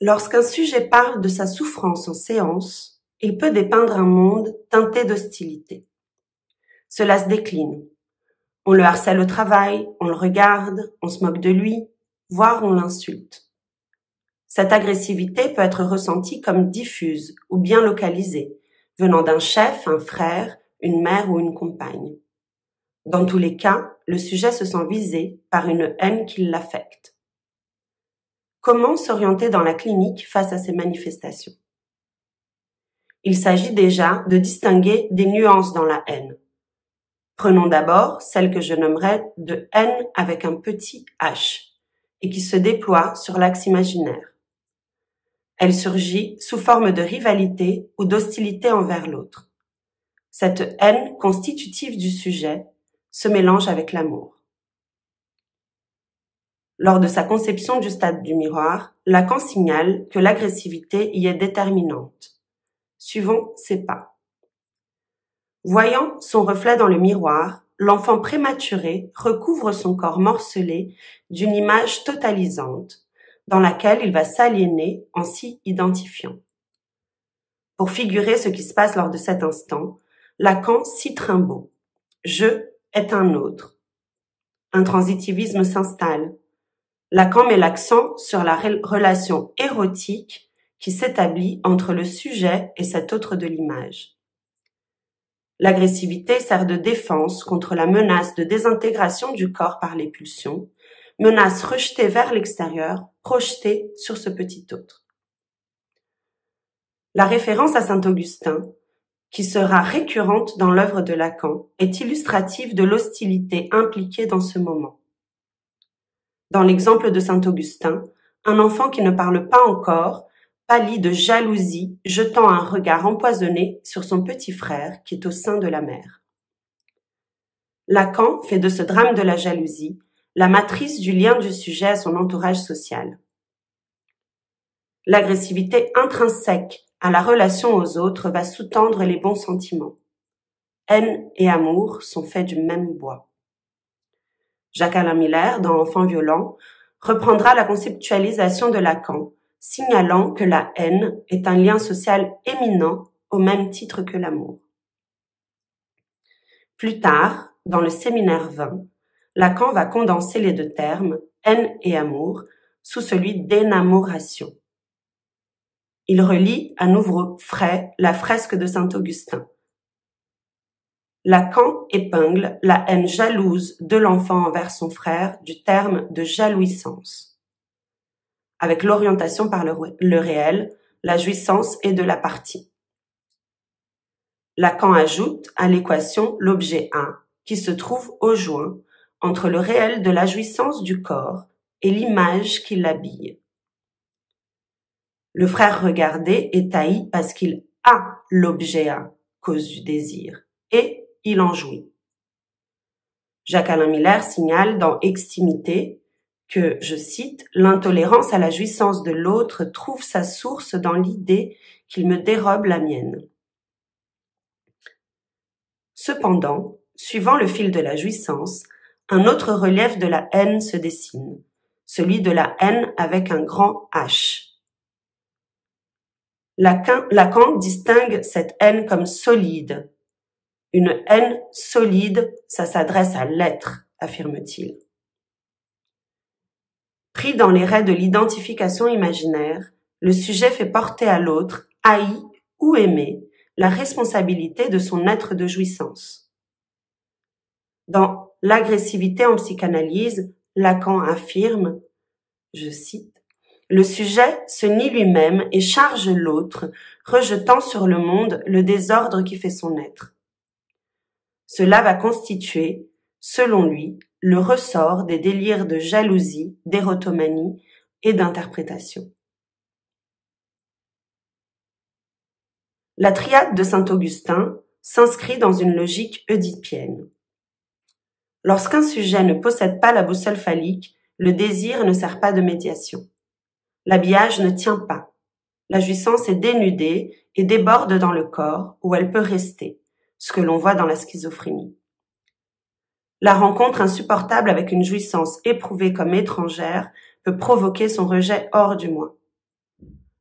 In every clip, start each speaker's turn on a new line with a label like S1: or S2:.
S1: Lorsqu'un sujet parle de sa souffrance en séance, il peut dépeindre un monde teinté d'hostilité. Cela se décline. On le harcèle au travail, on le regarde, on se moque de lui, voire on l'insulte. Cette agressivité peut être ressentie comme diffuse ou bien localisée, venant d'un chef, un frère, une mère ou une compagne. Dans tous les cas, le sujet se sent visé par une haine qui l'affecte. Comment s'orienter dans la clinique face à ces manifestations? Il s'agit déjà de distinguer des nuances dans la haine. Prenons d'abord celle que je nommerais de haine avec un petit h et qui se déploie sur l'axe imaginaire. Elle surgit sous forme de rivalité ou d'hostilité envers l'autre. Cette haine constitutive du sujet se mélange avec l'amour. Lors de sa conception du stade du miroir, Lacan signale que l'agressivité y est déterminante. Suivons ses pas. Voyant son reflet dans le miroir, l'enfant prématuré recouvre son corps morcelé d'une image totalisante, dans laquelle il va s'aliéner en s'y identifiant. Pour figurer ce qui se passe lors de cet instant, Lacan cite Rimbaud. « Je est un autre ». Un transitivisme s'installe. Lacan met l'accent sur la relation érotique qui s'établit entre le sujet et cet autre de l'image. L'agressivité sert de défense contre la menace de désintégration du corps par les pulsions, menace rejetée vers l'extérieur, projetée sur ce petit autre. La référence à Saint-Augustin, qui sera récurrente dans l'œuvre de Lacan, est illustrative de l'hostilité impliquée dans ce moment. Dans l'exemple de Saint-Augustin, un enfant qui ne parle pas encore pâlit de jalousie, jetant un regard empoisonné sur son petit frère qui est au sein de la mère. Lacan fait de ce drame de la jalousie la matrice du lien du sujet à son entourage social. L'agressivité intrinsèque à la relation aux autres va sous-tendre les bons sentiments. Haine et amour sont faits du même bois. Jacques-Alain Miller, dans Enfants violents, reprendra la conceptualisation de Lacan, signalant que la haine est un lien social éminent au même titre que l'amour. Plus tard, dans le séminaire 20, Lacan va condenser les deux termes, haine et amour, sous celui d'énamoration. Il relie à nouveau frais la fresque de Saint-Augustin. Lacan épingle la haine jalouse de l'enfant envers son frère du terme de jalouissance. Avec l'orientation par le réel, la jouissance est de la partie. Lacan ajoute à l'équation l'objet 1 qui se trouve au joint entre le réel de la jouissance du corps et l'image qui l'habille. Le frère regardé est haï parce qu'il a l'objet 1, cause du désir, et il en jouit. Jacques-Alain Miller signale dans Extimité que, je cite, « l'intolérance à la jouissance de l'autre trouve sa source dans l'idée qu'il me dérobe la mienne ». Cependant, suivant le fil de la jouissance, un autre relief de la haine se dessine, celui de la haine avec un grand H. Lacan distingue cette haine comme solide. Une haine solide, ça s'adresse à l'être, affirme-t-il. Pris dans les raies de l'identification imaginaire, le sujet fait porter à l'autre, haï ou aimé, la responsabilité de son être de jouissance. Dans L'agressivité en psychanalyse, Lacan affirme, je cite, « Le sujet se nie lui-même et charge l'autre, rejetant sur le monde le désordre qui fait son être. Cela va constituer, selon lui, le ressort des délires de jalousie, d'érotomanie et d'interprétation. » La triade de Saint-Augustin s'inscrit dans une logique oedipienne. Lorsqu'un sujet ne possède pas la boussole phallique, le désir ne sert pas de médiation. L'habillage ne tient pas. La jouissance est dénudée et déborde dans le corps où elle peut rester, ce que l'on voit dans la schizophrénie. La rencontre insupportable avec une jouissance éprouvée comme étrangère peut provoquer son rejet hors du moi.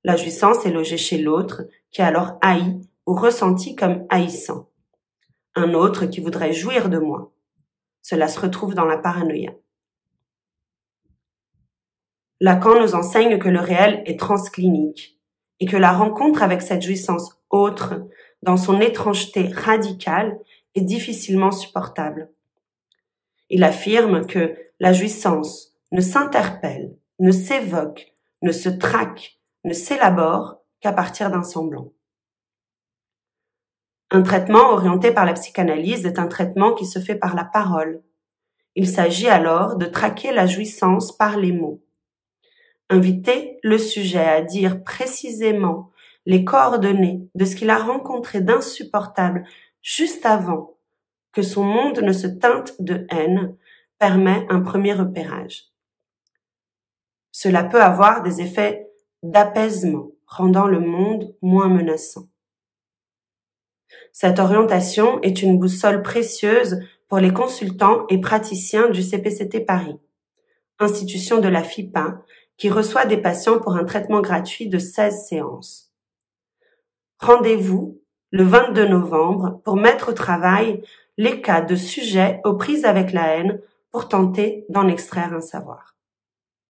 S1: La jouissance est logée chez l'autre, qui est alors haï ou ressenti comme haïssant. Un autre qui voudrait jouir de moi. Cela se retrouve dans la paranoïa. Lacan nous enseigne que le réel est transclinique et que la rencontre avec cette jouissance autre, dans son étrangeté radicale, est difficilement supportable. Il affirme que la jouissance ne s'interpelle, ne s'évoque, ne se traque, ne s'élabore qu'à partir d'un semblant. Un traitement orienté par la psychanalyse est un traitement qui se fait par la parole. Il s'agit alors de traquer la jouissance par les mots. Inviter le sujet à dire précisément les coordonnées de ce qu'il a rencontré d'insupportable juste avant que son monde ne se teinte de haine permet un premier repérage. Cela peut avoir des effets d'apaisement, rendant le monde moins menaçant. Cette orientation est une boussole précieuse pour les consultants et praticiens du CPCT Paris, institution de la FIPA, qui reçoit des patients pour un traitement gratuit de 16 séances. Rendez-vous le 22 novembre pour mettre au travail les cas de sujets aux prises avec la haine pour tenter d'en extraire un savoir.